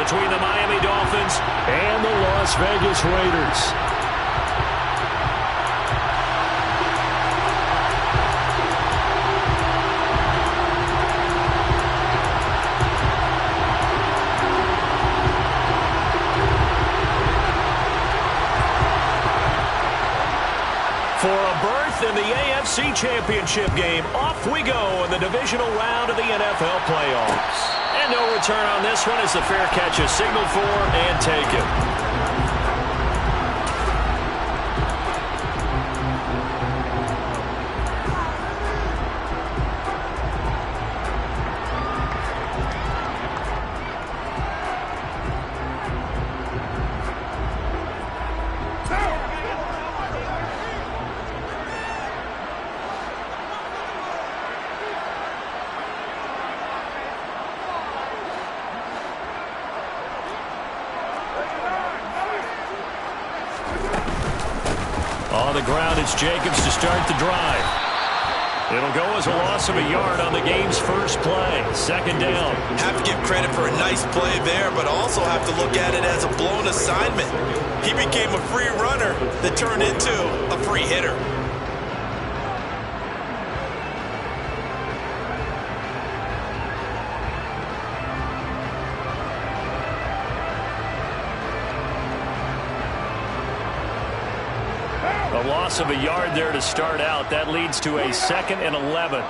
between the Miami Dolphins and the Las Vegas Raiders. For a berth in the AFC Championship game, off we go in the divisional round of the NFL playoffs. And no return on this one as the fair catch is signaled for and taken. On the ground, it's Jacobs to start the drive. It'll go as a loss of a yard on the game's first play. Second down. Have to give credit for a nice play there, but also have to look at it as a blown assignment. He became a free runner that turned into a free hitter. A loss of a yard there to start out. That leads to a 2nd and 11.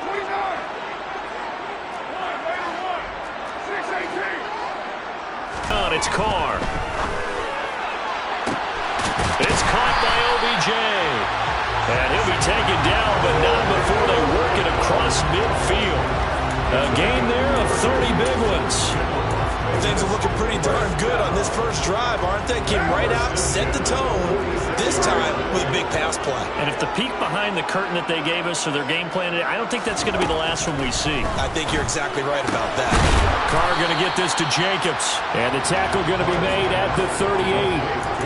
It's Carr. It's caught by OBJ. And he'll be taken down, but not before they work it across midfield. A gain there of 30 big ones. Things are looking pretty darn good on this first drive, aren't they? Came right out, set the tone, this time with a big pass play. And if the peek behind the curtain that they gave us or their game plan, I don't think that's going to be the last one we see. I think you're exactly right about that. Carr going to get this to Jacobs. And the tackle going to be made at the 38.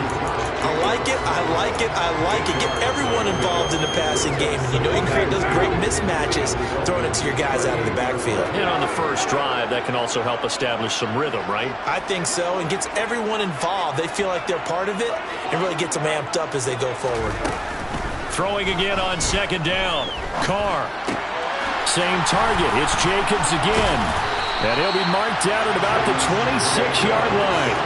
I like it, I like it, I like it. Get everyone involved in the passing game. And you know you can create those great mismatches throwing it to your guys out of the backfield. And on the first drive, that can also help establish some rhythm, right? I think so, and gets everyone involved. They feel like they're part of it and really gets them amped up as they go forward. Throwing again on second down. Carr. Same target. It's Jacobs again. And he'll be marked out at about the 26-yard line.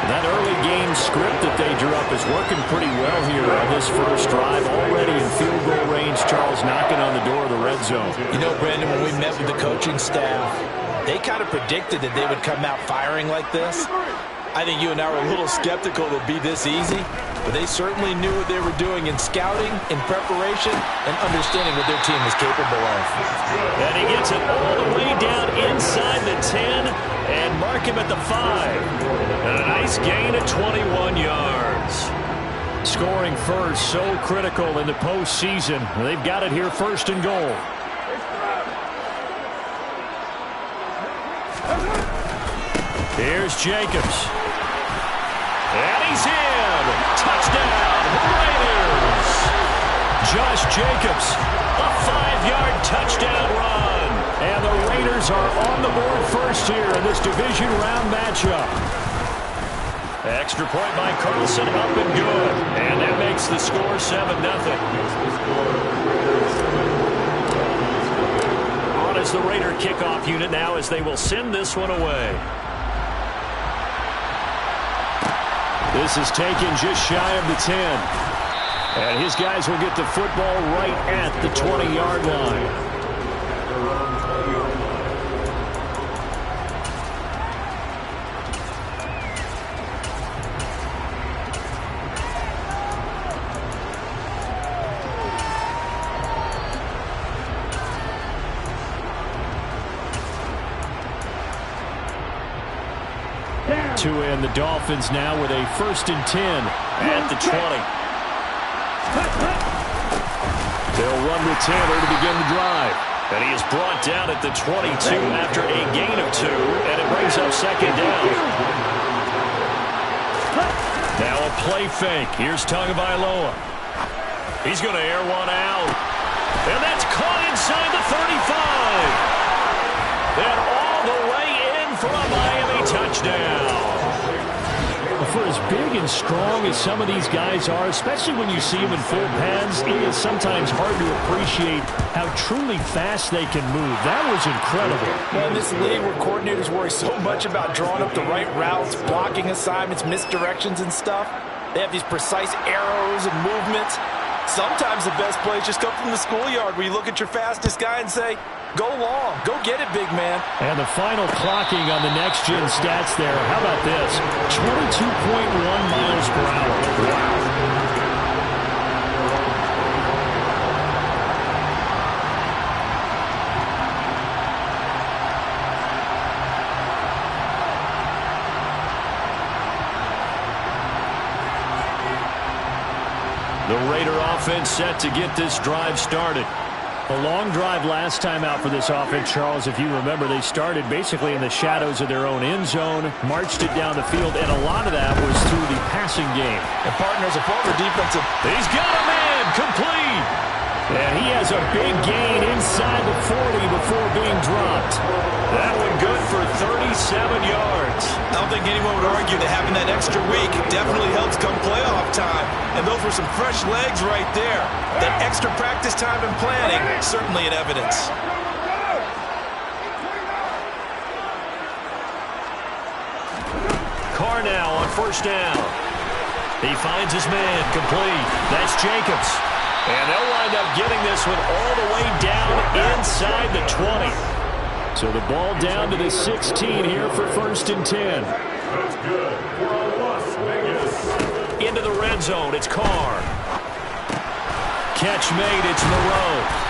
That early game script that they drew up is working pretty well here on this first drive. Already in field goal range, Charles knocking on the door of the red zone. You know, Brandon, when we met with the coaching staff, they kind of predicted that they would come out firing like this. I think you and I were a little skeptical it would be this easy, but they certainly knew what they were doing in scouting, in preparation, and understanding what their team was capable of. And he gets it all the way down inside the 10 and mark him at the 5. And a nice gain of 21 yards. Scoring first, so critical in the postseason. They've got it here, first and goal. Here's Jacobs. And he's in. Touchdown, Raiders. Josh Jacobs, a 5-yard touchdown run. And the Raiders are on the board first here in this division round matchup. Extra point by Carlson, up and good. And that makes the score 7-0. On as the Raider kickoff unit now as they will send this one away. This is taken just shy of the 10. And his guys will get the football right at the 20-yard line. To end the Dolphins now with a 1st and 10 at the 20. They'll run with Taylor to begin the drive. And he is brought down at the 22 after a gain of 2, and it brings up second down. Now a play fake. Here's Tagovailoa. He's going to air one out. And that's caught inside the 35. And all the way in for a Miami touchdown. For as big and strong as some of these guys are, especially when you see them in full pads, it is sometimes hard to appreciate how truly fast they can move. That was incredible. Well, in this league where coordinators worry so much about drawing up the right routes, blocking assignments, misdirections and stuff, they have these precise arrows and movements. Sometimes the best plays just come from the schoolyard where you look at your fastest guy and say, go long, go get it, big man. And the final clocking on the next-gen stats there. How about this? 22.1 miles per hour. Wow. The Raider offense set to get this drive started. A long drive last time out for this offense, Charles. If you remember, they started basically in the shadows of their own end zone, marched it down the field, and a lot of that was through the passing game. And partners, a former defensive. He's got a man complete. And he has a big gain inside the 40 before being dropped. That one good for 37 yards. I don't think anyone would argue that having that extra week definitely helps come playoff time. And those were some fresh legs right there. That extra practice time and planning, certainly in evidence. Carr now on first down. He finds his man complete. That's Jacobs. And they'll wind up getting this one all the way down inside the 20. So the ball down to the 16 here for 1st and 10. That's good for a Las Vegas. Into the red zone, it's Carr. Catch made, it's Moreau.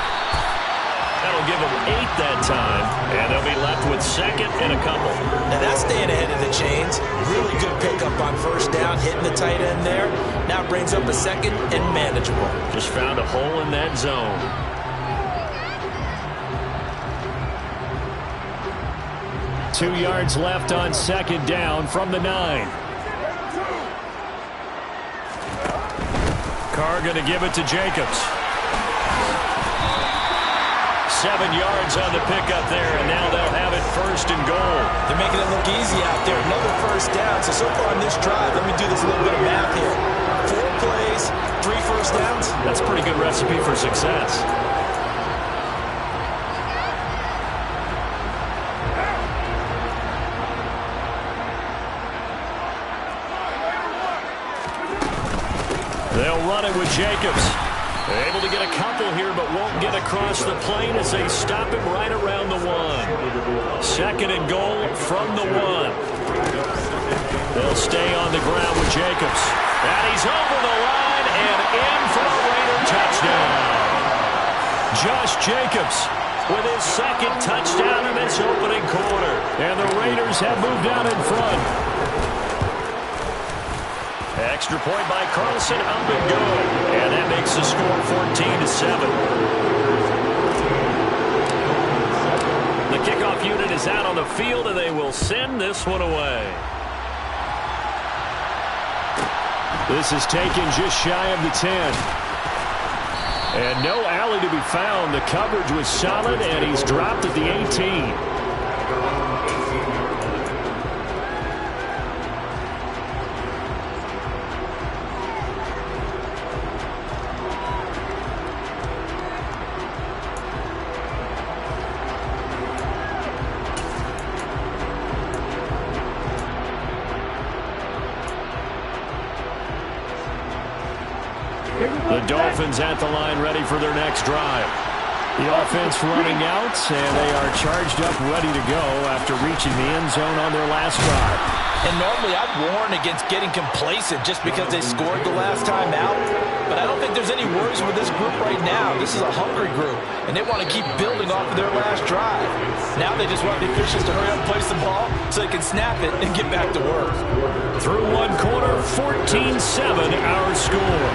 That'll give them 8 that time, and they'll be left with 2nd and a couple. Now that's staying ahead of the chains. Really good pickup on first down, hitting the tight end there. Now brings up a 2nd and manageable. Just found a hole in that zone. Two yards left on 2nd down from the 9. Carr going to give it to Jacobs. 7 yards on the pickup there, and now they'll have it 1st and goal. They're making it look easy out there. Another first down. So far on this drive, let me do this little bit of math here. 4 plays, 3 first downs. That's a pretty good recipe for success. They'll run it with Jacobs. Able to get a couple here, but won't get across the plane as they stop him right around the 1. 2nd and goal from the 1. They'll stay on the ground with Jacobs. And he's over the line and in for a Raider touchdown. Josh Jacobs with his 2nd touchdown in this opening quarter. And the Raiders have moved out in front. Extra point by Carlson, up and good. And that makes the score 14-7. The kickoff unit is out on the field, and they will send this one away. This is taken just shy of the 10. And no alley to be found. The coverage was solid, and he's dropped at the 18. The Dolphins at the line ready for their next drive. The offense running out, and they are charged up, ready to go after reaching the end zone on their last drive. And normally I'd warn against getting complacent just because they scored the last time out. But I don't think there's any worries with this group right now. This is a hungry group, and they want to keep building off of their last drive. Now they just want the officials to hurry up and place the ball so they can snap it and get back to work. Through one quarter, 14-7 our score.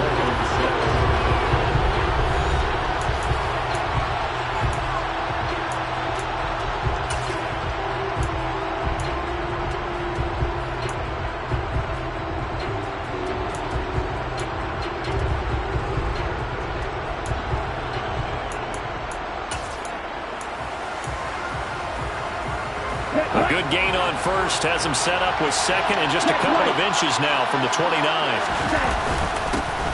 gain on first. Has him set up with second and just a couple of inches now from the 29.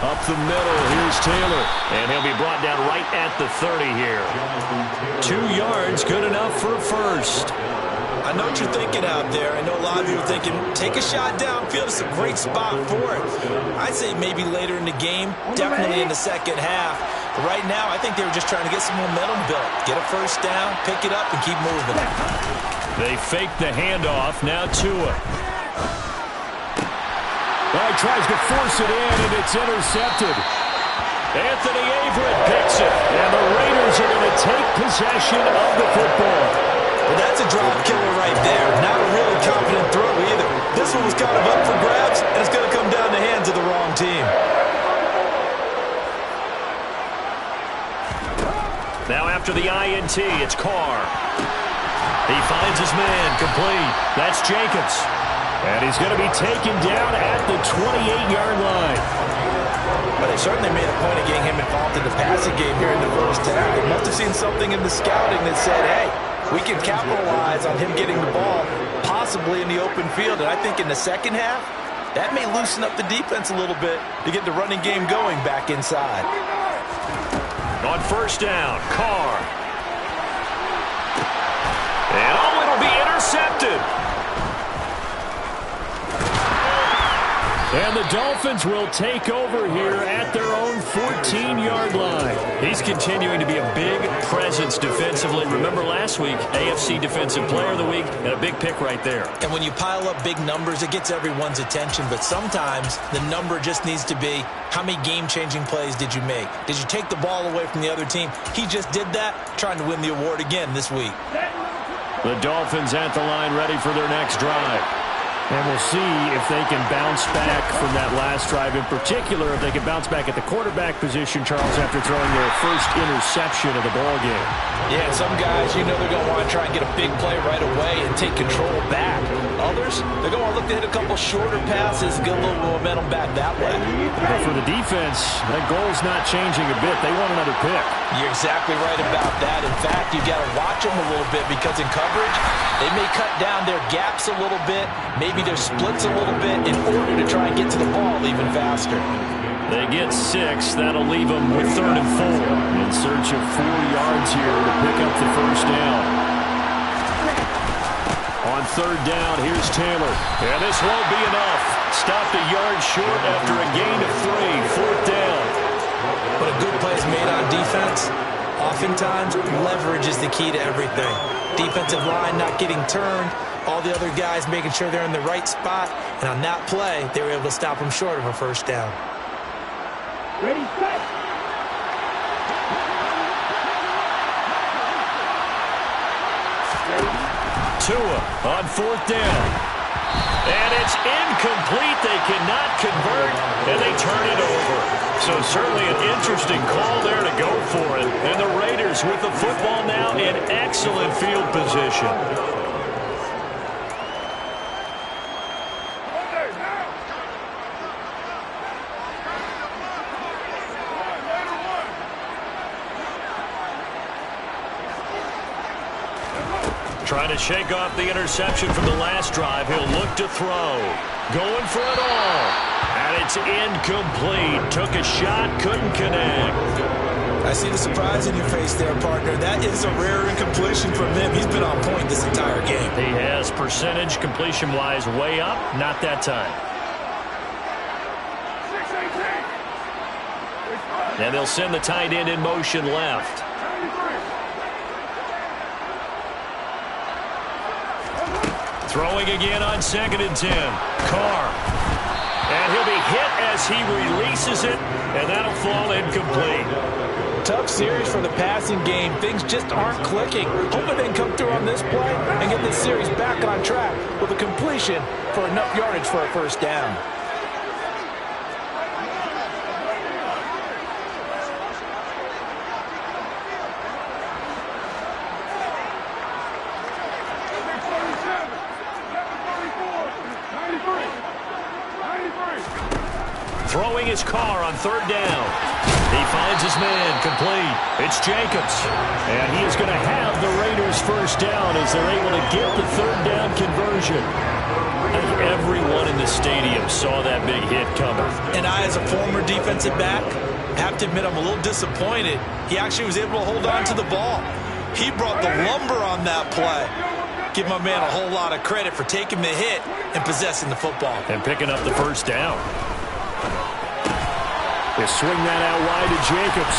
Up the middle, here's Taylor. And he'll be brought down right at the 30 here. 2 yards, good enough for a first. I know what you're thinking out there. I know a lot of you are thinking, take a shot downfield. It's a great spot for it. I'd say maybe later in the game, definitely in the second half. But right now, I think they were just trying to get some momentum built. Get a first down, pick it up, and keep moving. They fake the handoff. Now Tua. He tries to force it in, and it's intercepted. Anthony Averett picks it. And the Raiders are going to take possession of the football. Well, that's a drop killer right there. Not a really confident throw either. This one was kind of up for grabs, and it's going to come down the hands of the wrong team. Now after the INT, it's Carr. He finds his man, complete. That's Jacobs. And he's going to be taken down at the 28-yard line. But they certainly made a point of getting him involved in the passing game here in the first half. They must have seen something in the scouting that said, hey, we can capitalize on him getting the ball, possibly in the open field. And I think in the second half, that may loosen up the defense a little bit to get the running game going back inside. On first down, Carr. And it'll be intercepted. And the Dolphins will take over here at their own 14-yard line. He's continuing to be a big presence defensively. Remember last week, AFC Defensive Player of the Week, and a big pick right there. And when you pile up big numbers, it gets everyone's attention. But sometimes the number just needs to be, how many game-changing plays did you make? Did you take the ball away from the other team? He just did that, trying to win the award again this week. The Dolphins at the line, ready for their next drive. And we'll see if they can bounce back from that last drive. In particular, if they can bounce back at the quarterback position, Charles, after throwing their first interception of the ballgame. Yeah, some guys, you know they're going to want to try and get a big play right away and take control back. Others, they're going to look to hit a couple shorter passes and get a little momentum back that way. But for the defense, that goal's not changing a bit. They want another pick. You're exactly right about that. In fact, you've got to watch them a little bit because in coverage, they may cut down their gaps a little bit, maybe their splits a little bit in order to try and get to the ball even faster. They get 6. That'll leave them with 3rd and 4. In search of 4 yards here to pick up the first down. On 3rd down, here's Taylor. And this won't be enough. Stopped a yard short after a gain of 3. 4th down. But a good play is made on defense. Oftentimes, leverage is the key to everything. Defensive line not getting turned. All the other guys making sure they're in the right spot. And on that play, they were able to stop them short of a first down. Ready, set. Tua on 4th down. And it's incomplete. They cannot convert, and they turn it over. So certainly an interesting call there to go for it. And the Raiders with the football now in excellent field position. Trying to shake off the interception from the last drive. He'll look to throw. Going for it all. And it's incomplete. Took a shot, couldn't connect. I see the surprise in your face there, partner. That is a rare incompletion from him. He's been on point this entire game. He has percentage completion-wise way up. Not that time. And they'll send the tight end in motion left. Throwing again on 2nd and 10. Carr. And he'll be hit as he releases it, and that'll fall incomplete. Tough series for the passing game. Things just aren't clicking. Hoping they can come through on this play and get this series back on track with a completion for enough yardage for a first down. Throwing his car on third down. He finds his man complete. It's Jacobs. And he is going to have the Raiders first down as they're able to get the third down conversion. I think everyone in the stadium saw that big hit coming. And I, as a former defensive back, have to admit I'm a little disappointed. He actually was able to hold on to the ball. He brought the lumber on that play. Give my man a whole lot of credit for taking the hit and possessing the football. And picking up the first down. They swing that out wide to Jacobs.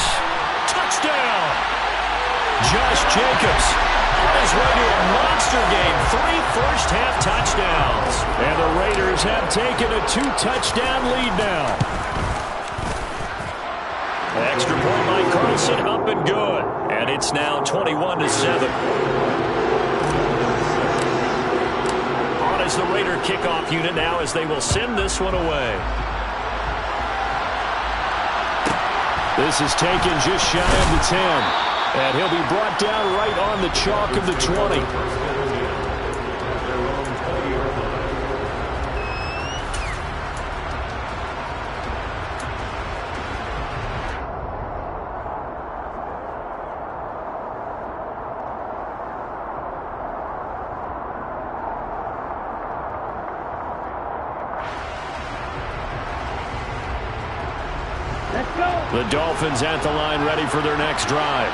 Touchdown! Josh Jacobs on his way to a monster game. 3 first-half touchdowns. And the Raiders have taken a 2-touchdown lead now. Extra point by Carlson, up and good. And it's now 21-7. On is the Raider kickoff unit now as they will send this one away. This is taken just shy of the 10. And he'll be brought down right on the chalk of the 20. The Dolphins at the line ready for their next drive.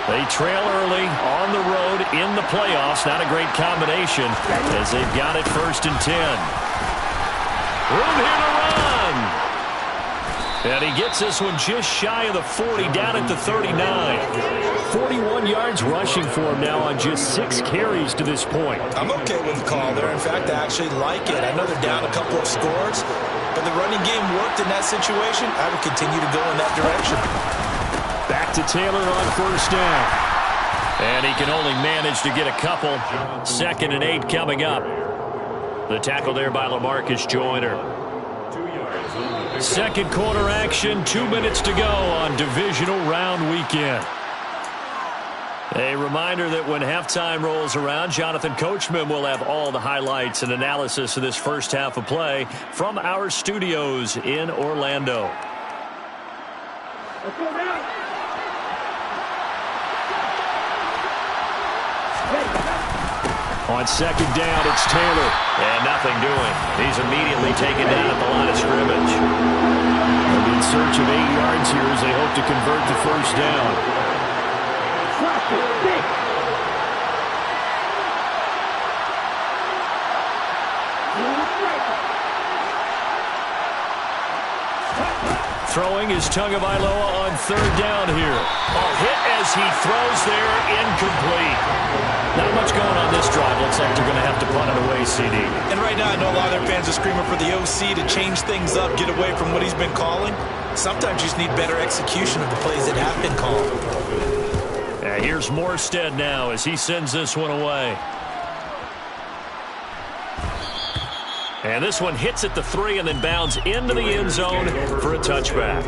They trail early on the road in the playoffs. Not a great combination as they've got it 1st and 10. Room here to run. And he gets this one just shy of the 40, down at the 39. 41 yards rushing for him now on just 6 carries to this point. I'm okay with the call there. In fact, I actually like it. I know they're down a couple of scores, but the running game worked in that situation. I would continue to go in that direction. Back to Taylor on first down. And he can only manage to get a couple. 2nd and 8 coming up. The tackle there by LaMarcus Joyner. 2nd quarter action, 2 minutes to go on divisional round weekend. A reminder that when halftime rolls around, Jonathan Coachman will have all the highlights and analysis of this first half of play from our studios in Orlando. On 2nd down, it's Taylor. And nothing doing. He's immediately taken down at the line of scrimmage. They'll be in search of 8 yards here as they hope to convert the first down. Throwing is Tagovailoa on 3rd down here. A hit as he throws there, incomplete. Not much going on this drive. Looks like they're going to have to punt it away, CD. And right now I know a lot of their fans are screaming for the OC to change things up, get away from what he's been calling. Sometimes you just need better execution of the plays that have been called. And here's Morstead now as he sends this one away. And this one hits at the 3 and then bounds into the end zone for a touchback.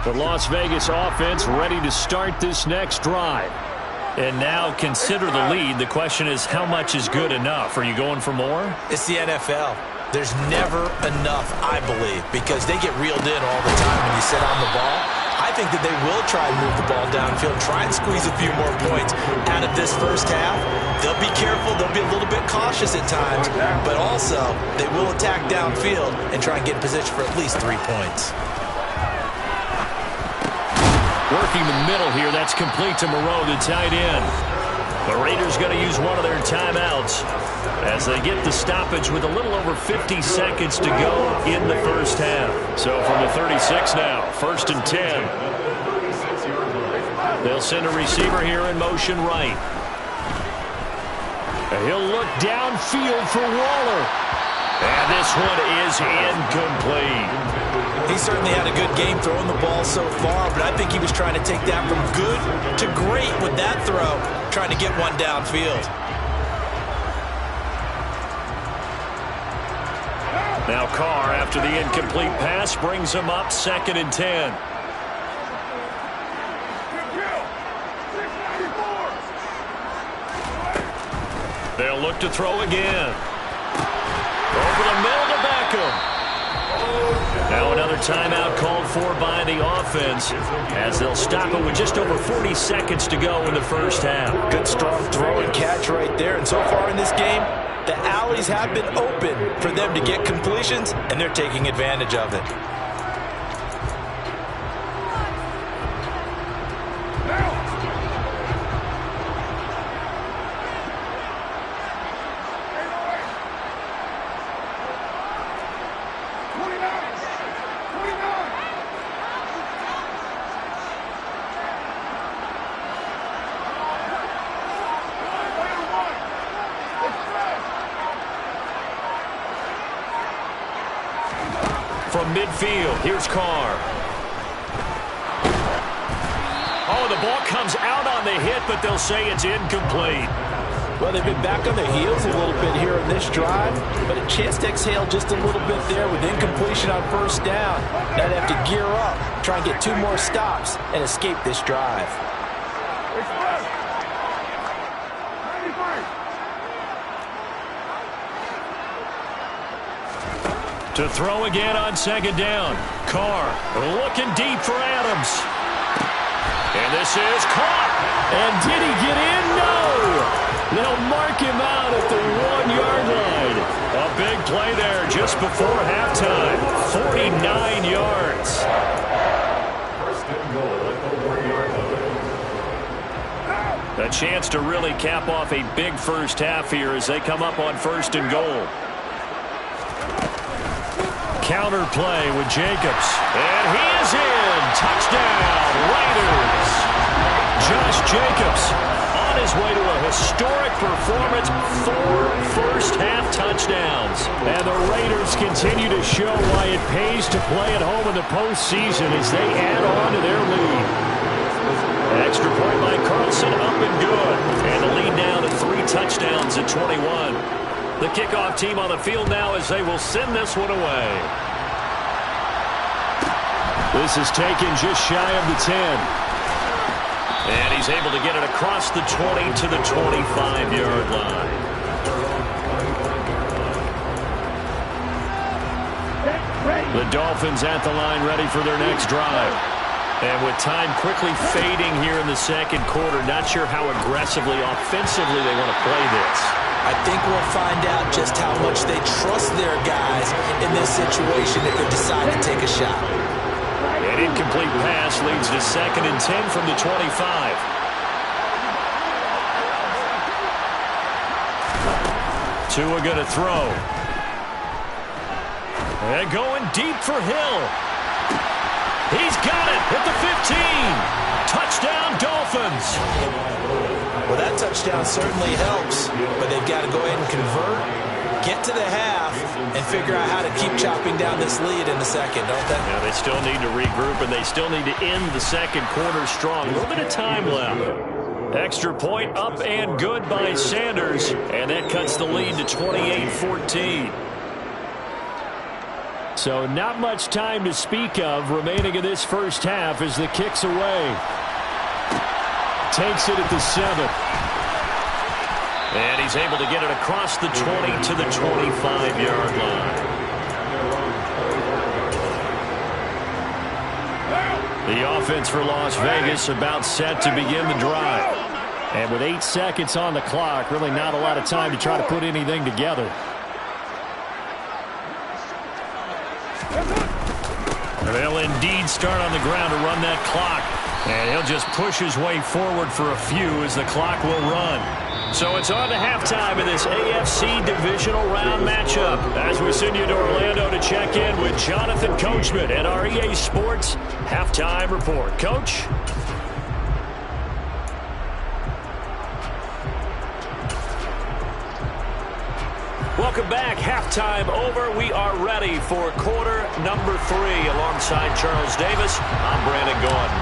The Las Vegas offense ready to start this next drive. And now consider the lead. The question is, how much is good enough? Are you going for more? It's the NFL. There's never enough, I believe, because they get reeled in all the time when you sit on the ball. I think that they will try and move the ball downfield, try and squeeze a few more points out of this first half. They'll be careful. They'll be a little bit cautious at times, but also they will attack downfield and try and get in position for at least 3 points. Working the middle here. That's complete to Moreau, the tight end. The Raiders going to use one of their timeouts as they get the stoppage with a little over 50 seconds to go in the first half. So from the 36 now, 1st and 10. They'll send a receiver here in motion right. And he'll look downfield for Waller. And this one is incomplete. He certainly had a good game throwing the ball so far, but I think he was trying to take that from good to great with that throw, trying to get one downfield. Now Carr, after the incomplete pass, brings him up 2nd and 10. They'll look to throw again. over the middle to Beckham. Now another timeout called for by the offense as they'll stop it with just over 40 seconds to go in the first half. Good strong throw and catch right there. And so far in this game, the alleys have been open for them to get completions, and they're taking advantage of it. From midfield, here's Carr. Oh, the ball comes out on the hit, but they'll say it's incomplete. Well, they've been back on their heels a little bit here in this drive, but a chance to exhale just a little bit there with incompletion on first down. Now they have to gear up, try and get 2 more stops, and escape this drive. To throw again on second down. Carr looking deep for Adams. And this is caught. And did he get in? No. They'll mark him out at the 1-yard line. A big play there just before halftime. 49 yards. First and goal at the 1-yard line. A chance to really cap off a big first half here as they come up on first and goal. Counter play with Jacobs. And he is in. Touchdown, Raiders. Josh Jacobs on his way to a historic performance. 4 first-half touchdowns. And the Raiders continue to show why it pays to play at home in the postseason as they add on to their lead. Extra point by Carlson, up and good. And the lead now to 3 touchdowns at 21. The kickoff team on the field now as they will send this one away. This is taken just shy of the 10. And he's able to get it across the 20 to the 25-yard line. The Dolphins at the line ready for their next drive. And with time quickly fading here in the second quarter, not sure how aggressively, offensively they want to play this. I think we'll find out just how much they trust their guys in this situation if they decide to take a shot. An incomplete pass leads to 2nd and 10 from the 25. Tua going to throw. And going deep for Hill. He's got it at the 15. Touchdown, Dolphins. Well, that touchdown certainly helps, but they've got to go ahead and convert, get to the half, and figure out how to keep chopping down this lead in the second, don't they? Yeah, they still need to regroup, and they still need to end the second quarter strong. A little bit of time left. Extra point up and good by Sanders, and that cuts the lead to 28-14. So not much time to speak of remaining in this first half as the kick's away. Takes it at the 7. And he's able to get it across the 20 to the 25-yard line. The offense for Las Vegas about set to begin the drive. And with 8 seconds on the clock, really not a lot of time to try to put anything together. They'll indeed start on the ground to run that clock. And he'll just push his way forward for a few as the clock will run. So it's on to halftime in this AFC divisional round matchup as we send you to Orlando to check in with Jonathan Coachman at our EA Sports Halftime Report. Coach? Welcome back. Halftime over. We are ready for quarter number 3 alongside Charles Davis. I'm Brandon Gordon.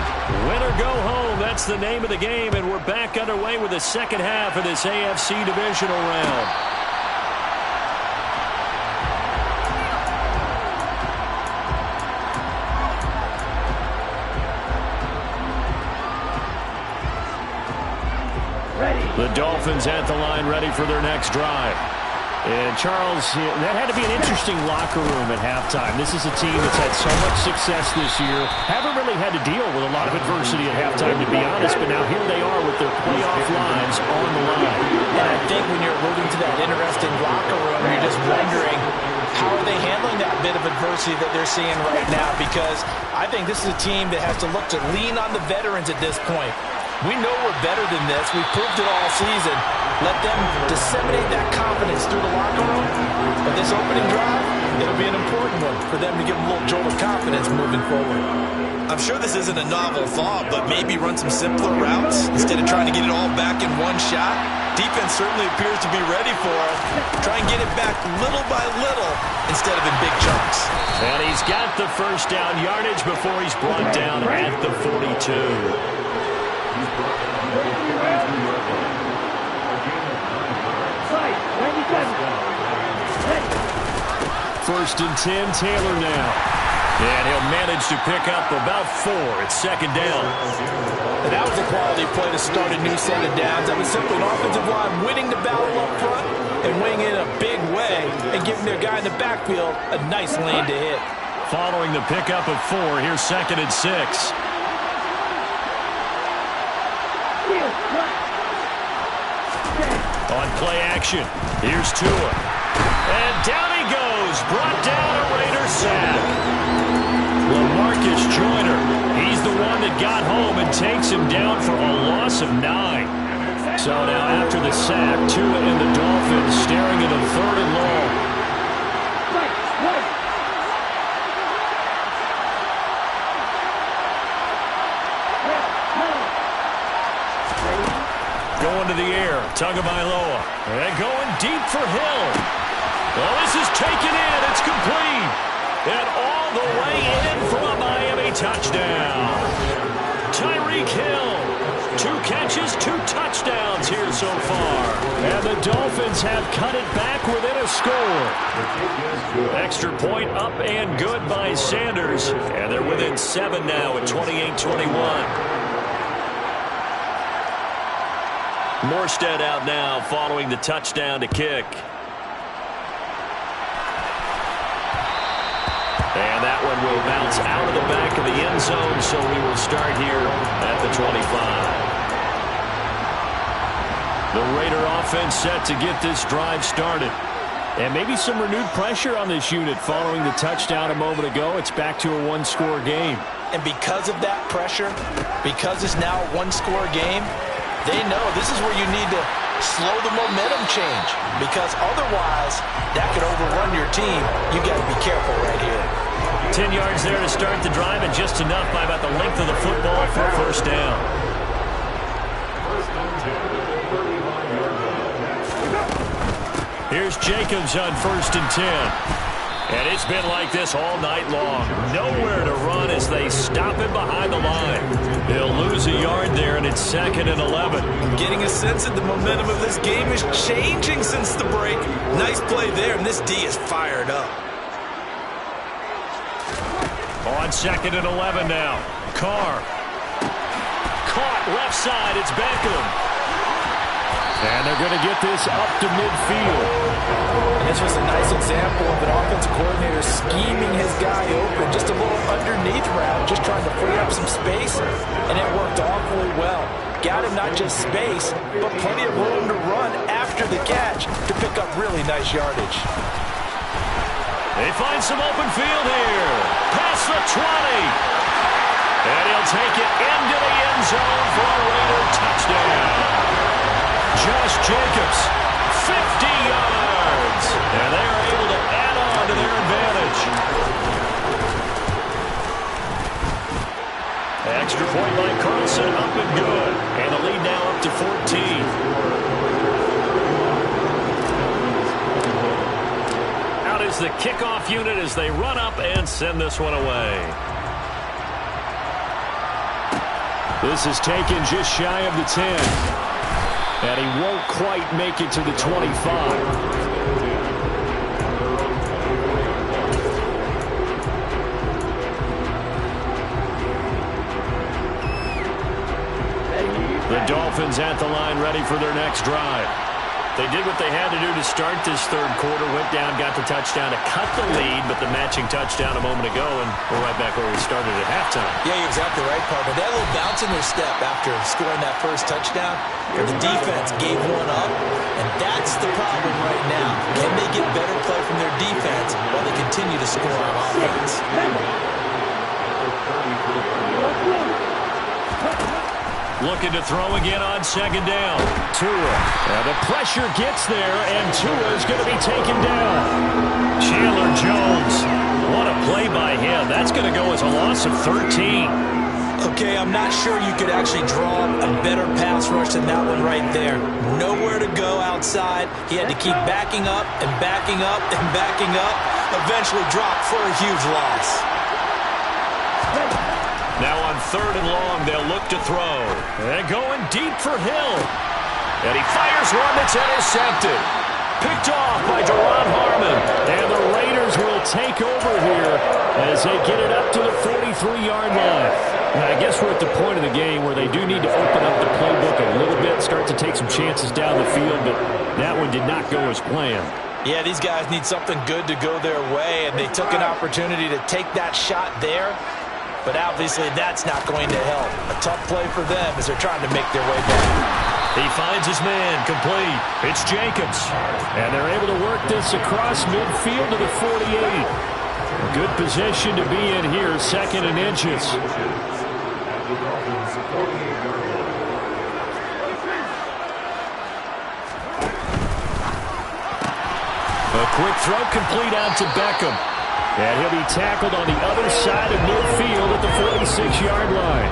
Win or go home, that's the name of the game, and we're back underway with the second half of this AFC divisional round. The Dolphins at the line ready for their next drive. And, Charles, that had to be an interesting locker room at halftime. This is a team that's had so much success this year. Haven't really had to deal with a lot of adversity at halftime, to be honest, but now here they are with their playoff lives on the line. And I think when you're alluding to that interesting locker room, you're just wondering, how are they handling that bit of adversity that they're seeing right now? Because I think this is a team that has to look to lean on the veterans at this point. We know we're better than this. We've proved it all season. Let them disseminate that confidence through the locker room. But this opening drive, it'll be an important one for them to give them a little jolt of confidence moving forward. I'm sure this isn't a novel thought, but maybe run some simpler routes instead of trying to get it all back in one shot. Defense certainly appears to be ready for it. Try and get it back little by little instead of in big chunks. And he's got the first down yardage before he's brought down at the 42. First and 10, Taylor now. And he'll manage to pick up about 4 at second down. And that was a quality play to start a new set of downs. That was simply an offensive line winning the battle up front and winning in a big way and giving their guy in the backfield a nice lane to hit. Following the pickup of 4, here's second and 6. On play action, here's Tua. And down he goes, brought down a Raider sack. LaMarcus Joyner, he's the one that got home and takes him down for a loss of 9. So now after the sack, Tua and the Dolphins staring at a 3rd and long. Going to the air, Tagovailoa. And going deep for Hill. Well, this is taken in. It's complete. And all the way in for a Miami touchdown. Tyreek Hill. 2 catches, 2 touchdowns here so far. And the Dolphins have cut it back within a score. Extra point up and good by Sanders. And they're within 7 now at 28-21. Morstead out now following the touchdown to kick. And that one will bounce out of the back of the end zone, so we will start here at the 25. The Raider offense set to get this drive started. And maybe some renewed pressure on this unit following the touchdown a moment ago. It's back to a 1-score game. And because of that pressure, because it's now a 1-score game, they know this is where you need to slow the momentum change, because otherwise that could overrun your team. You got to be careful right here. 10 yards there to start the drive, and just enough by about the length of the football for a first down. Here's Jacobs on 1st and 10. And it's been like this all night long. Nowhere to run as they stop him behind the line. They'll lose a yard there, and it's 2nd and 11. Getting a sense that the momentum of this game is changing since the break. Nice play there, and this D is fired up. On 2nd and 11 now. Carr. Caught left side. It's Beckham. And they're going to get this up to midfield. And this was a nice example of an offensive coordinator scheming his guy open. Just a little underneath route, just trying to free up some space, and it worked awfully well. Got him not just space, but plenty of room to run after the catch to pick up really nice yardage. They find some open field here. Past the 20. And he'll take it into the end zone for a Raider touchdown. Josh Jacobs, 50 yards. And they are able to add on to their advantage. Extra point by Carlson, up and good. And the lead now up to 14. Out is the kickoff unit as they run up and send this one away. This is taken just shy of the 10. And he won't quite make it to the 25. The Dolphins at the line ready for their next drive. They did what they had to do to start this third quarter, went down, got the touchdown to cut the lead, but the matching touchdown a moment ago, and we're right back where we started at halftime. Yeah, you're exactly right, partner. They had a little bounce in their step after scoring that first touchdown, but the defense gave one up, and that's the problem right now. Can they get better play from their defense while they continue to score on offense? Looking to throw again on second down. Tua. And the pressure gets there, and Tua is going to be taken down. Chandler Jones. What a play by him. That's going to go as a loss of 13. Okay, I'm not sure you could actually draw a better pass rush than that one right there. Nowhere to go outside. He had to keep backing up and backing up and backing up. Eventually dropped for a huge loss. Now on third and long, they'll look to throw. And going deep for Hill. And he fires one that's intercepted. Picked off by Duron Harmon. And the Raiders will take over here as they get it up to the 43-yard line. And I guess we're at the point of the game where they do need to open up the playbook a little bit, start to take some chances down the field, but that one did not go as planned. Yeah, these guys need something good to go their way, and they took an opportunity to take that shot there. But obviously that's not going to help. A tough play for them as they're trying to make their way back. He finds his man complete. It's Jacobs. And they're able to work this across midfield to the 48. A good position to be in here, second and inches. A quick throw complete out to Beckham. And he'll be tackled on the other side of midfield at the 46-yard line.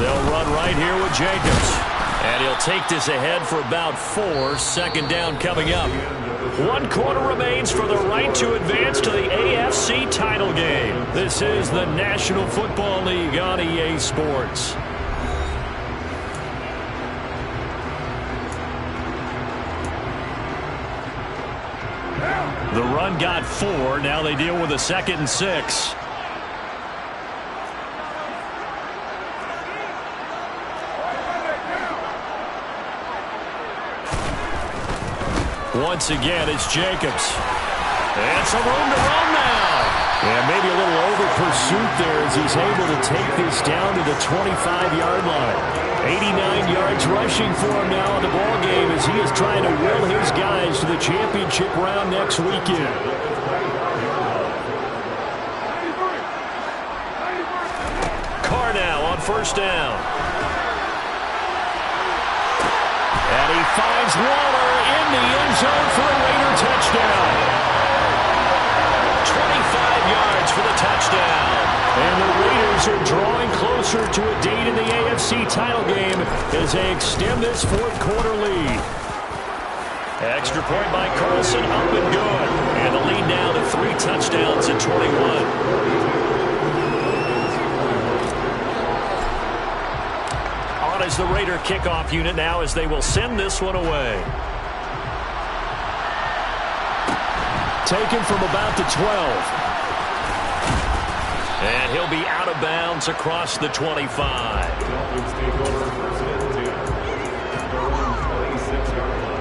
They'll run right here with Jacobs. And he'll take this ahead for about 4. Second down coming up. 1 quarter remains for the right to advance to the AFC title game. This is the National Football League on EA Sports. The run got 4. Now they deal with a 2nd and 6. Once again, it's Jacobs. And some room to run now. And maybe a little over pursuit there as he's able to take this down to the 25-yard line. 89 yards rushing for him now in the ball game as he is trying to will his guys to the championship round next weekend. Carr now on first down. And he finds Waller in the end zone for a Raider touchdown. 25 yards for the touchdown. And the Raiders are drawing closer to a date in the AFC title game as they extend this 4th quarter lead. Extra point by Carlson, up and good. And the lead now to 3 touchdowns at 21. On is the Raider kickoff unit now as they will send this one away. Taken from about the 12. And he'll be out of bounds across the 25. Dolphins take over first and 10. Their own 26-yard line.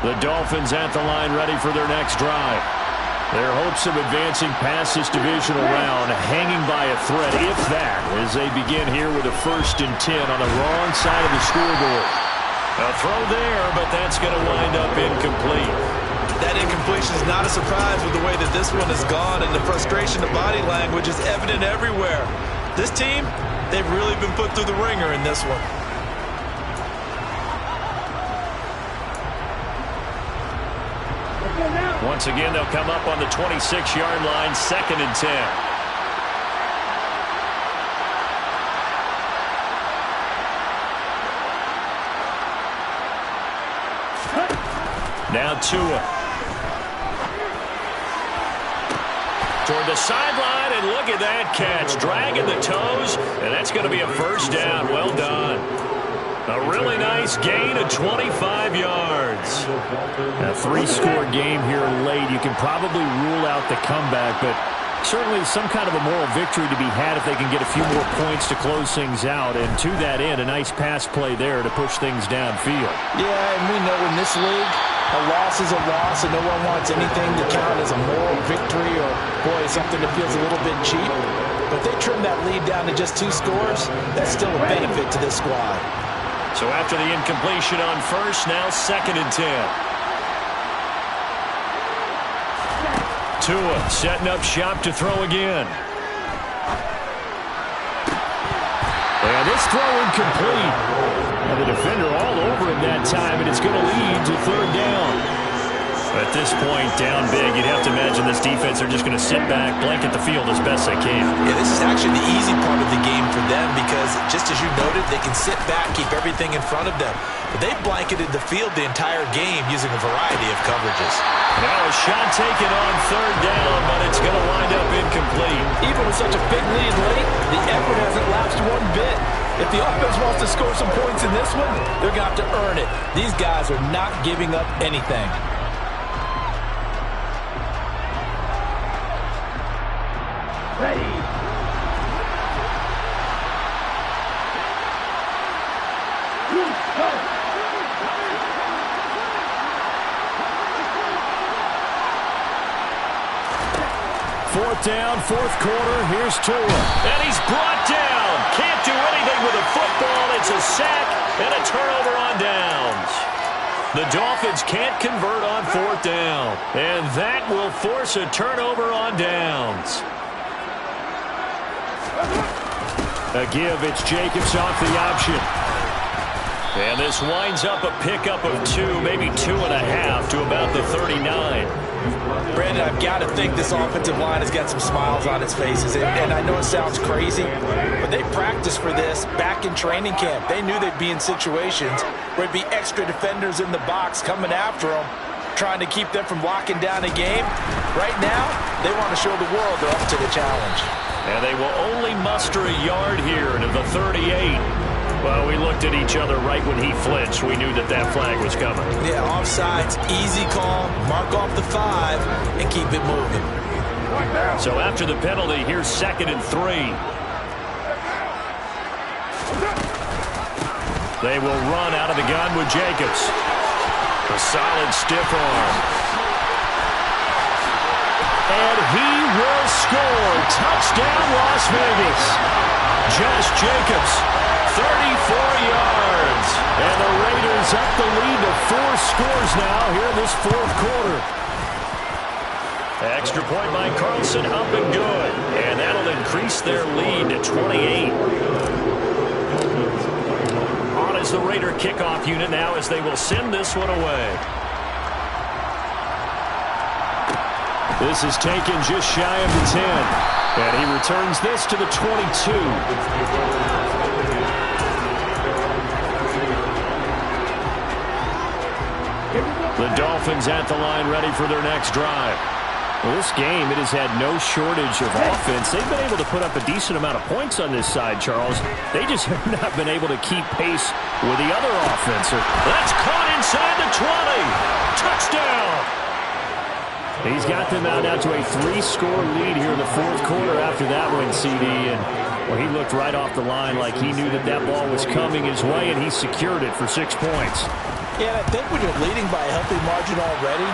The Dolphins at the line ready for their next drive. Their hopes of advancing past this divisional round hanging by a thread, if that, as they begin here with a 1st and 10 on the wrong side of the scoreboard. A throw there, but that's going to wind up incomplete. That incompletion is not a surprise with the way that this one has gone, and the frustration of body language is evident everywhere. This team, they've really been put through the ringer in this one. Once again, they'll come up on the 26-yard line, 2nd and 10. Now Tua. Toward the sideline, and look at that catch. Dragging the toes, and that's going to be a first down. Well done. A really nice gain of 25 yards. A three-score game here late. You can probably rule out the comeback, but certainly some kind of a moral victory to be had if they can get a few more points to close things out. And to that end, a nice pass play there to push things downfield. Yeah, and we know in this league, a loss is a loss, and no one wants anything to count as a moral victory or, boy, something that feels a little bit cheap. But if they trim that lead down to just 2 scores, that's still a benefit to this squad. So after the incompletion on first, now 2nd and 10. Tua setting up shop to throw again. And this throw incomplete. And the defender all over him that time, and it's going to lead to 3rd down. At this point, down big, you'd have to imagine this defense are just going to sit back, blanket the field as best they can. Yeah, this is actually the easy part of the game for them because, just as you noted, they can sit back, keep everything in front of them. But they blanketed the field the entire game using a variety of coverages. Now a shot taken on 3rd down, but it's going to wind up incomplete. Even with such a big lead late, the effort hasn't lapsed one bit. If the offense wants to score some points in this one, they're going to have to earn it. These guys are not giving up anything. Ready. Go. 4th down, 4th quarter. Here's Tua. And he's brought down. Can't do anything with a football. It's a sack and a turnover on downs. The Dolphins can't convert on 4th down. And that will force a turnover on downs. A give, it's Jacobs off the option. And this winds up a pickup of 2, maybe 2.5 to about the 39. Brandon, I've got to think this offensive line has got some smiles on its faces. And I know it sounds crazy, but they practiced for this back in training camp. They knew they'd be in situations where there'd be extra defenders in the box coming after them, trying to keep them from locking down a game. Right now, they want to show the world they're up to the challenge. And they will only muster a yard here to the 38. Well, we looked at each other right when he flinched. We knew that that flag was coming. Yeah, offsides, easy call, mark off the 5, and keep it moving. So after the penalty, here's 2nd and 3. They will run out of the gun with Jacobs. A solid stiff arm. And he will score. Touchdown, Las Vegas. Josh Jacobs, 34 yards. And the Raiders up the lead to 4 scores now here in this 4th quarter. Extra point by Carlson, up and good. And that'll increase their lead to 28. On is the Raider kickoff unit now as they will send this one away. This is taken just shy of the 10. And he returns this to the 22. The Dolphins at the line ready for their next drive. Well, this game, it has had no shortage of offense. They've been able to put up a decent amount of points on this side, Charles. They just have not been able to keep pace with the other offense. That's caught inside the 20. Touchdown. He's got them out now to a 3-score lead here in the 4th quarter after that one, CD. And well, he looked right off the line like he knew that that ball was coming his way, and he secured it for 6 points. Yeah, I think when you're leading by a healthy margin already,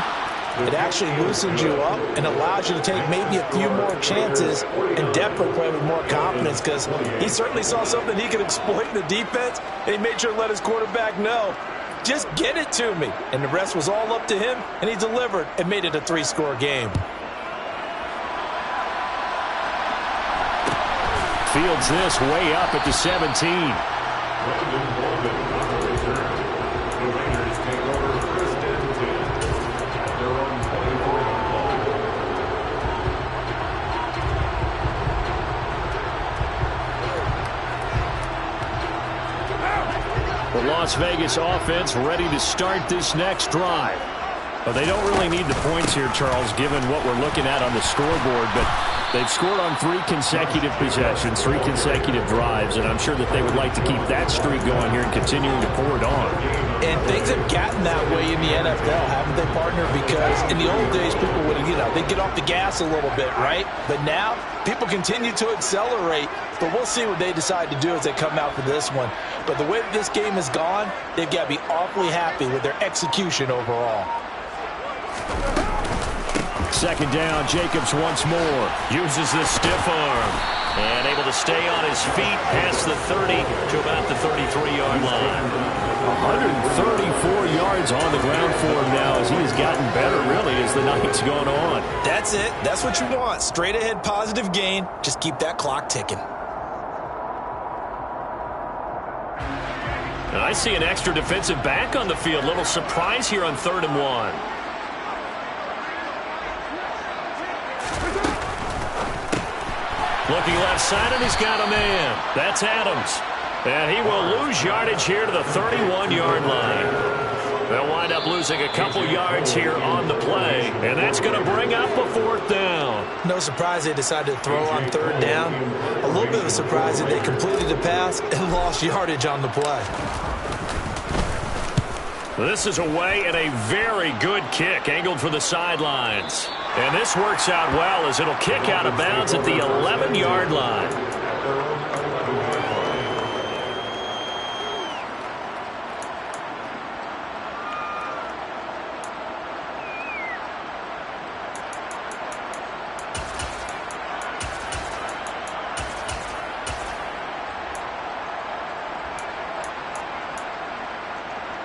it actually loosens you up and allows you to take maybe a few more chances and definitely play with more confidence because he certainly saw something he could exploit in the defense, and he made sure to let his quarterback know, just get it to me. And the rest was all up to him, and he delivered and made it a 3-score game. Fields this way up at the 17. The Las Vegas offense ready to start this next drive. But they don't really need the points here, Charles, given what we're looking at on the scoreboard. But They've scored on 3 consecutive possessions, 3 consecutive drives, and I'm sure that they would like to keep that streak going here and continuing to pour it on. And things have gotten that way in the NFL, haven't they, partner? Because in the old days, people would, they'd get off the gas a little bit, right? But now, people continue to accelerate. But we'll see what they decide to do as they come out for this one. But the way that this game has gone, they've got to be awfully happy with their execution overall. Second down, Jacobs once more. Uses the stiff arm. And able to stay on his feet past the 30 to about the 33-yard line. 134 yards on the ground for him now as he has gotten better, really, as the night's gone on. That's it. That's what you want. Straight ahead positive gain. Just keep that clock ticking. And I see an extra defensive back on the field. Little surprise here on 3rd and 1. Looking left side, and he's got a man. That's Adams. And he will lose yardage here to the 31-yard line. They'll wind up losing a couple yards here on the play, and that's going to bring up a 4th down. No surprise they decided to throw on 3rd down. A little bit of a surprise that they completed the pass and lost yardage on the play. This is away and a very good kick, angled for the sidelines. And this works out well as it'll kick out of bounds at the 11-yard line.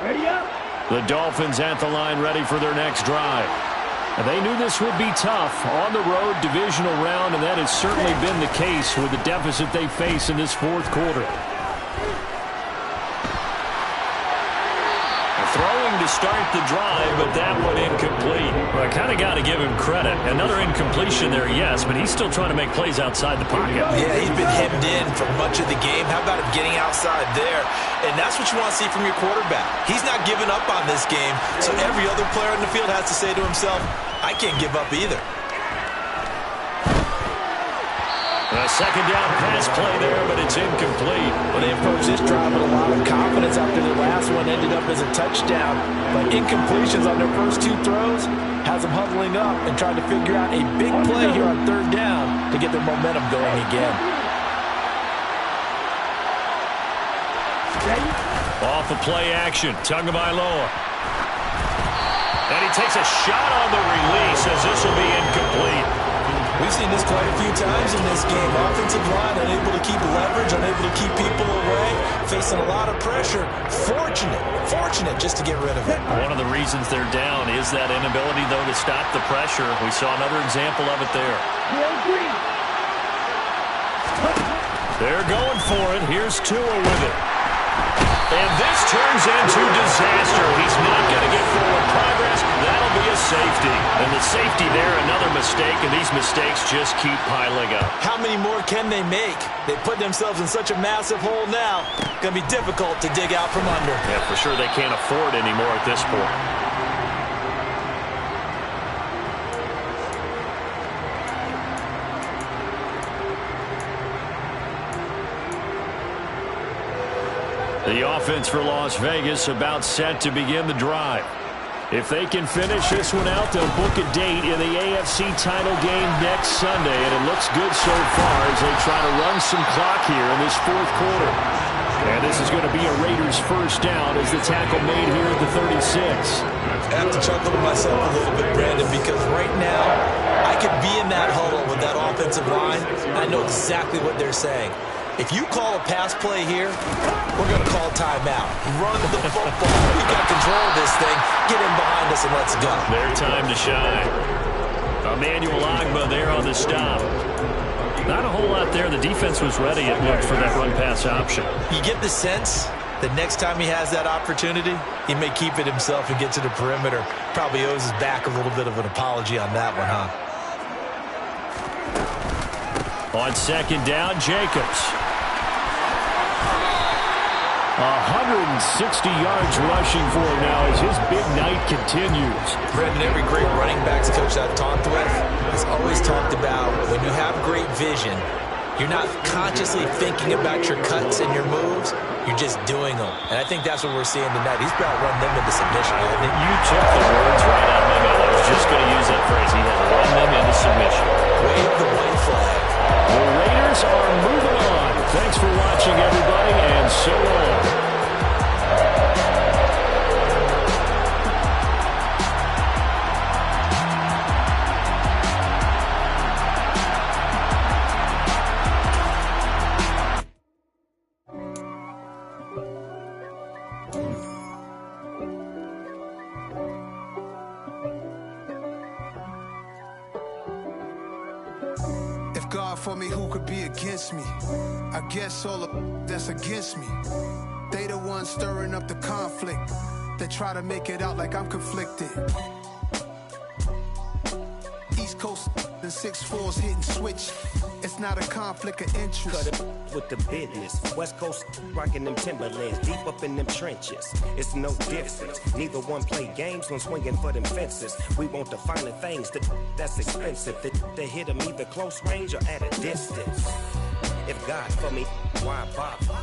Ready up. The Dolphins at the line ready for their next drive. They knew this would be tough on the road divisional round, and that has certainly been the case with the deficit they face in this 4th quarter. Throwing to start the drive, but that one incomplete. Well, I kind of got to give him credit. Another incompletion there, yes, but he's still trying to make plays outside the pocket. Yeah, he's been hemmed in for much of the game. How about him getting outside there? And that's what you want to see from your quarterback. He's not giving up on this game, so every other player in the field has to say to himself, I can't give up either. A second down pass play there, but it's incomplete. Well, they approached this drive with a lot of confidence after the last one ended up as a touchdown. But incompletions on their first 2 throws has them huddling up and trying to figure out a big play here on 3rd down to get their momentum going again. Off of play action, Tagovailoa. And he takes a shot on the release as this will be incomplete. We've seen this quite a few times in this game. Offensive line unable to keep leverage, unable to keep people away, facing a lot of pressure. Fortunate just to get rid of it. One of the reasons they're down is that inability, though, to stop the pressure. We saw another example of it there. They're going for it. Here's Tua with it. And this turns into disaster. He's not going to get forward progress. That'll be a safety. And the safety there, another mistake, and these mistakes just keep piling up. How many more can they make? They put themselves in such a massive hole now. Going to be difficult to dig out from under. Yeah, for sure they can't afford anymore at this point. The offense for Las Vegas about set to begin the drive. If they can finish this one out, they'll book a date in the AFC title game next Sunday, and it looks good so far as they try to run some clock here in this 4th quarter. And this is going to be a Raiders first down as the tackle made here at the 36. I have to chuckle to myself a little bit, Brandon, because right now I could be in that huddle with that offensive line, and I know exactly what they're saying. If you call a pass play here, we're going to call timeout. Run the football. We got control of this thing. Get in behind us and let's go. Their time to shine. Emmanuel Ogbah there on the stop. Not a whole lot there. The defense was ready, it looked, for that run-pass option. You get the sense that next time he has that opportunity, he may keep it himself and get to the perimeter. Probably owes his back a little bit of an apology on that one, huh? On second down, Jacobs. 160 yards rushing for him now as his big night continues. Brendan, every great running backs coach I've talked with has always talked about when you have great vision, you're not consciously thinking about your cuts and your moves. You're just doing them. And I think that's what we're seeing tonight. He's about run them into submission. You took the words right out of my mouth. I was just going to use that phrase. He has run them into submission. Wave the white flag. The Raiders are moving on. Thanks for watching, everybody, and so long. God for me, who could be against me? I guess all of that's against me. They the ones stirring up the conflict. They try to make it out like I'm conflicted. East Coast and 6'4s hitting switch. It's not a conflict of interest. Cut it with the business. West Coast rocking them Timberlands, deep up in them trenches. It's no difference. Neither one play games when swinging for them fences. We want the finer things that's expensive. They hit them either close range or at a distance. If God for me, why bother?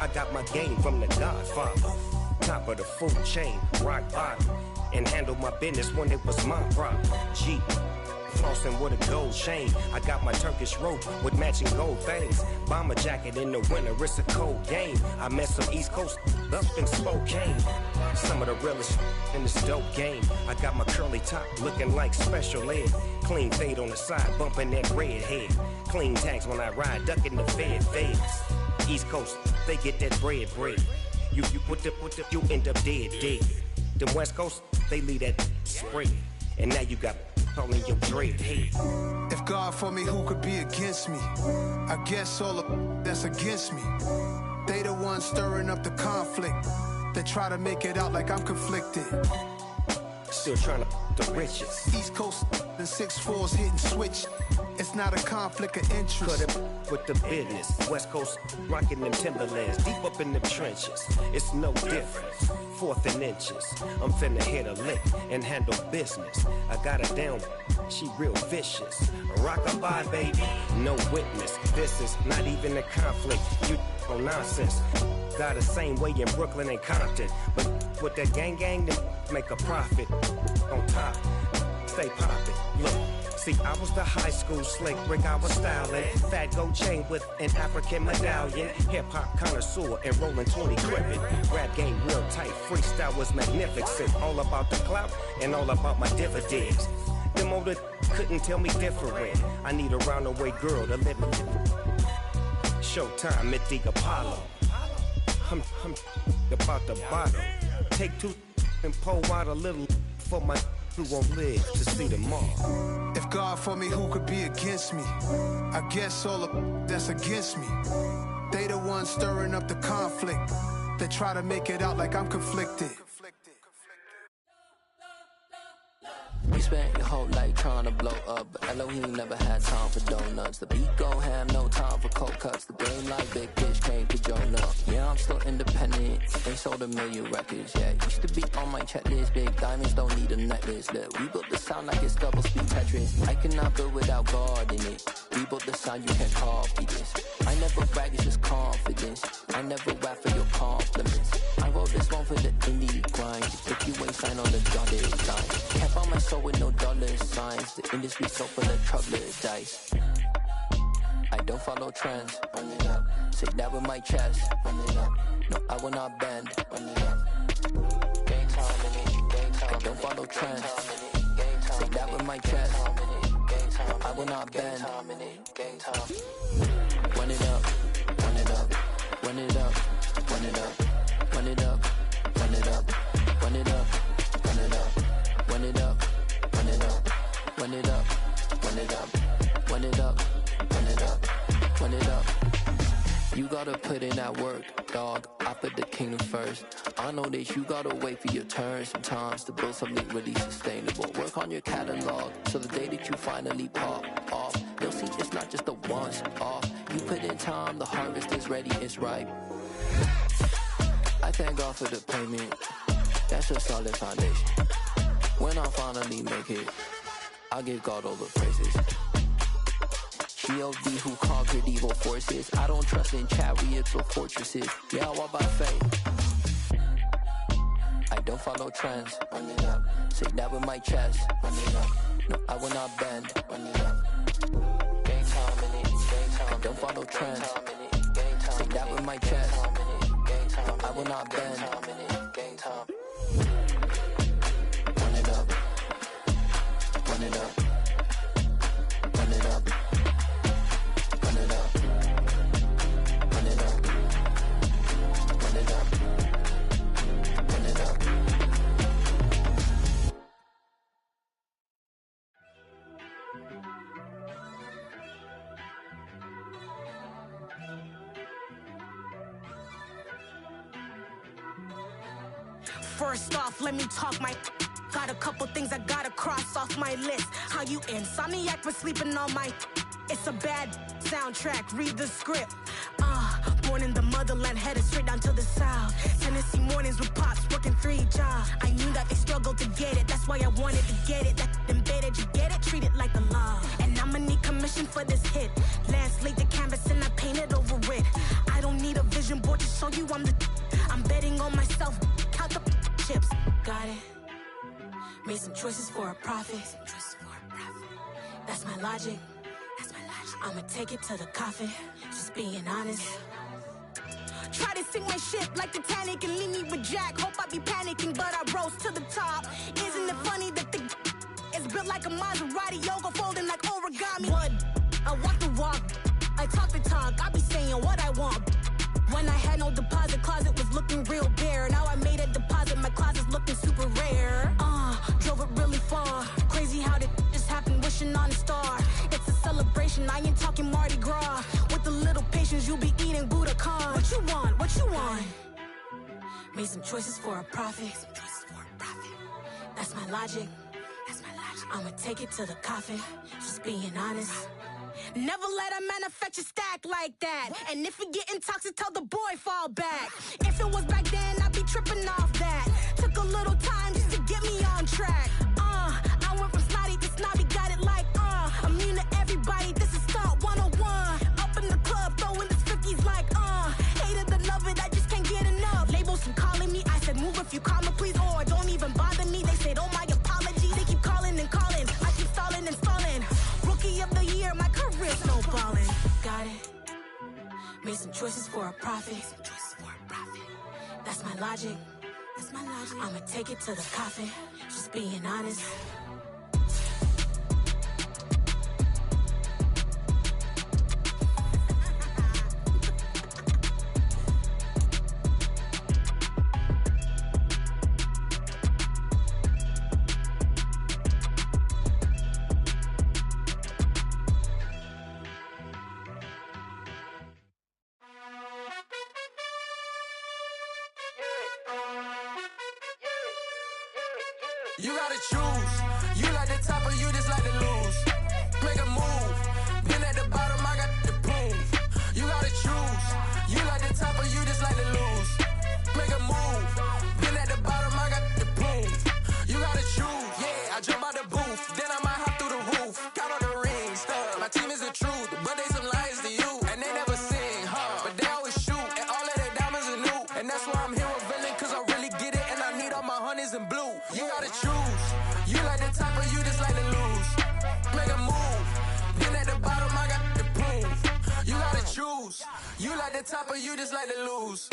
I got my game from the Godfather. Top of the food chain, rock bottom. And handle my business when it was my problem. G. Flossing with a gold chain. I got my Turkish rope with matching gold things. Bomber jacket in the winter, it's a cold game. I met some East Coast up in Spokane. Some of the realest in this dope game. I got my curly top looking like special ed. Clean fade on the side, bumping that red head. Clean tags when I ride, ducking the feds. East Coast, they get that bread. You you end up dead. Them West Coast, they leave that spread. And now you got calling your dread head. If God for me, who could be against me? I guess all of that's against me. They the ones stirring up the conflict. They try to make it out like I'm conflicted. Still trying to the riches. East Coast and 6'4s hitting switch. It's not a conflict of interest. Cut it with the business. West Coast rocking them Timberlands, deep up in them trenches. It's no difference. 4th and inches. I'm finna hit a lick and handle business. I got her down, she real vicious. Rock-a-bye, baby, no witness. This is not even a conflict. You on nonsense. Got the same way in Brooklyn and Compton. But with that gang, then make a profit. On top, stay poppin'. Look. See, I was the high school slick Rick, I was styling. Fat gold chain with an African medallion. Hip-hop connoisseur and rolling 20 crippin'. Rap game real tight, freestyle was magnificent. All about the clout and all about my dividends. Them older couldn't tell me different. I need a round-away girl to live in. Showtime at the Apollo. I'm about the bottle. Take 2 and pour out a little for my who won't live to see tomorrow. If God for me, who could be against me? I guess all of that's against me. They the ones stirring up the conflict. They try to make it out like I'm conflicted. You spent your whole life trying to blow up, but Elohim never had time for donuts. The beat go ham, no time for cold cuts. The game like big fish came to Jonah. Yeah, I'm still independent. They sold 1 million records. Yeah, used to be on my checklist. Big diamonds don't need a necklace. Look, we built the sound like it's double speed Tetris. I cannot build without God in it. We built the sound, you can't copy this. I never brag, it's just confidence. I never rap for your compliments. I wrote this one for the indie grind. If you ain't signed on the dotted line, can't find my soul with no dollar signs. The industry so full of troubled dice. I don't follow trends. Say that with my chest. No, I will not bend. I don't follow trends. Say that with my chest. No, I will not bend. Run it up, run it up, run it up, run it up, run it up, run it up, run it up, run it up, run it up. Run it up, run it up, run it up, run it up, run it up, run it up. You gotta put in that work, dog. I put the kingdom first. I know that you gotta wait for your turn sometimes to build something really sustainable. Work on your catalog, so the day that you finally pop off, you'll see it's not just a once off. You put in time, the harvest is ready, it's ripe. I thank God for the payment. That's a solid foundation. When I finally make it, I give God all the praises. G.O.D. who conquered evil forces. I don't trust in chariots or fortresses. Yeah, I walk by faith. I don't follow trends. Run it up. Say that with my chest. Run it up. No, I will not bend. Run it up. Game time in it. Game time. I don't follow trends. Say that with my chest. No, I will not bend. Game time. Run it up. Run it up. Run it up. Run it up. Run it up. Run it up. Run it up. First off, let me talk my. Got a couple things I gotta cross off my list. How you insomniac for sleeping on my. It's a bad soundtrack, read the script. Born in the motherland, headed straight down to the south. Tennessee mornings with pops, working 3 jobs. I knew that they struggled to get it, that's why I wanted to get it. That embedded, you get it, treat it like a law. And I'ma need commission for this hit. Last laid the canvas and I painted over it. I don't need a vision board to show you I'm betting on myself, count the chips. Got it. Made some choices for a profit. That's my logic. I'ma take it to the coffin. Just being honest. Try to sink my ship like Titanic and leave me with Jack. Hope I be panicking, but I rose to the top. Isn't it funny that the is built like a Maserati, yoga folding like origami? What? I walk the walk, I talk the talk. I be saying what I want. When I had no deposit, closet was looking real bare. Now I made a deposit, my closet's looking super rare. Drove it really far. Crazy how did just happen, wishing on a star. It's a celebration, I ain't talking Mardi Gras. With a little patience, you'll be eating Budokan. What you want? What you want? Made some choices for a profit. That's my logic. I'ma take it to the coffin. Just being honest. Never let a manufacture stack like that. And if we getting toxic, tell the boy fall back. If it was back then, I'd be tripping off that. Took a little time just to get me on track. I went from snotty to snobby, got it like immune to everybody, this is Stunt 101. Up in the club, throwing the 50s like hate it or love it, I just can't get enough. Labels keep calling me, I said move if you call me please, or don't even bother me. They said oh my apologies, they keep calling and calling. I keep stalling and stalling. Rookie of the year, my career snowballing. Got it. Made some choices for a profit. That's my logic. I'ma take it to the coffin. Just being honest. You gotta choose. You like the top or you just like to lose. Make a move. Been at the bottom, I got the proof. You gotta choose. You like the top or you just like to lose. Make a move. Been at the bottom, I got the proof. You gotta choose. Yeah, I jump out the booth. Then I might hop through the roof. Count on the rings. My team is the truth, but they some liars to you. And they never sing, but they always shoot. And all of their diamonds are new. And that's why I'm here with villain, cause I really get it. And I need all my honeys in blue. You gotta choose. You like the top or you just like to lose. Make a move. Then at the bottom I got the proof. You gotta choose. You like the top or you just like to lose.